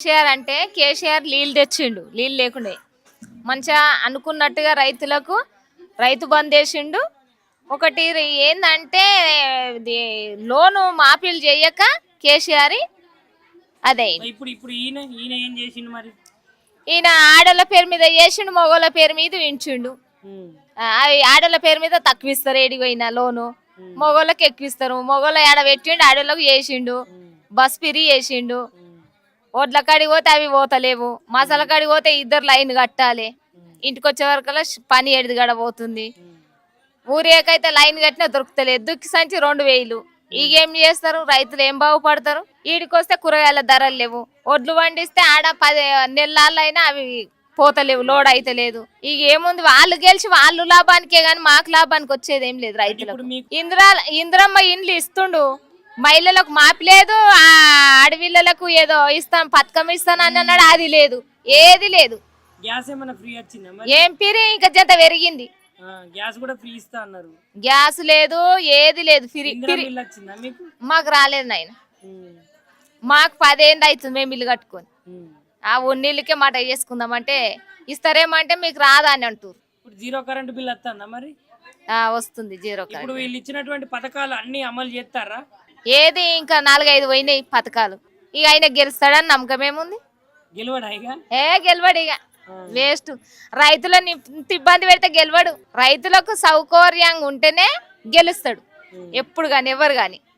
కేసీఆర్ అంటే కేసీఆర్ నీళ్ళు తెచ్చిండు, నీళ్ళు లేకుండే మంచిగా అనుకున్నట్టుగా రైతులకు రైతు బంద్ వేసిండు. ఒకటి ఏందంటే ఇది లోను మాఫీలు చేయక కేసీఆర్ అదే ఇప్పుడు ఇప్పుడు ఈయన ఈయన ఏం చేసిండు మరి? ఈయన ఆడల పేరు మీద చేసిండు, మగోళ్ళ పేరు మీద వించిండు. అవి ఆడల పేరు మీద తక్కువ ఇస్తారు ఏడిపోయినా లోను, మగోళ్ళకి ఎక్కువ ఇస్తారు. మగోళ్ళ ఆడ పెట్టిండు, ఆడోళ్ళకి చేసిండు. బస్ ఫ్రీ చేసిండు. ఒడ్ల కాడికి పోతే అవి పోతలేవు, మసాలా కాడికి పోతే ఇద్దరు లైన్ కట్టాలి. ఇంటికి వచ్చే వరకల్లా పని ఏడిది గడ పోతుంది. ఊరేకైతే లైన్ కట్టినా దొరుకుతలేదు, దుక్కి సంచి 2000. ఈగేం చేస్తారు రైతులు, ఏం బాగుపడతారు? ఈడికి వస్తే కూరగాయల ధరలు లేవు. ఒడ్లు పండిస్తే ఆడ 10 నెలలైనా అవి పోతలేవు, లోడ్ అయితే లేదు. ఇక ఏముంది, వాళ్ళు గెలిచి వాళ్ళు లాభానికే గాని మాకు లాభానికి వచ్చేది ఏం లేదు రైతులకు. ఇంద్రమ్మ ఇండ్లు ఇస్తుండు, మహిళలకు మాపి లేదు. ఆడపిల్లలకు ఏదో ఇస్తాను పథకం ఇస్తాను అని అన్నాడు, అది లేదు, ఏది లేదు. గ్యాస్ ఏమైనా ఫ్రీ వచ్చిందా మరి? ఏం పిరి ఇంకా జంత పెరిగింది. గ్యాస్ కూడా ఫ్రీ ఇస్తా అన్నారు. గ్యాస్ లేదు, ఏది లేదు. ఫ్రీ బిల్ వచ్చిందా మీకు? మాకు రాలేదు నాయన. మాకు 10 ఏళ్ళు అవుతుంది మేము ఇల్లు కట్టుకొని. ఆ ఉన్నీళ్ళకే మాట చేసుకుందామంటే ఇస్తారేమంటే మీకు రాదా అని అంటారు. ఇప్పుడు జీరో కరెంట్ బిల్ వస్తుందా మరి? వస్తుంది జీరో కరెంట్. ఇప్పుడు వీళ్ళు ఇచ్చినటువంటి పథకాలు అన్ని అమలు చేస్తారా? ఏది ఇంకా 4-5 పోయినాయి పథకాలు. ఇక ఆయన గెలుస్తాడని నమ్మకం ఏముంది? గెలవడా ఇక? గెలవడు ఇక, వేస్ట్. రైతులను ఇంత ఇబ్బంది పెడితే గెలవడు. రైతులకు సౌకర్యంగా ఉంటేనే గెలుస్తాడు ఎప్పుడు గాని, ఎవరు గాని.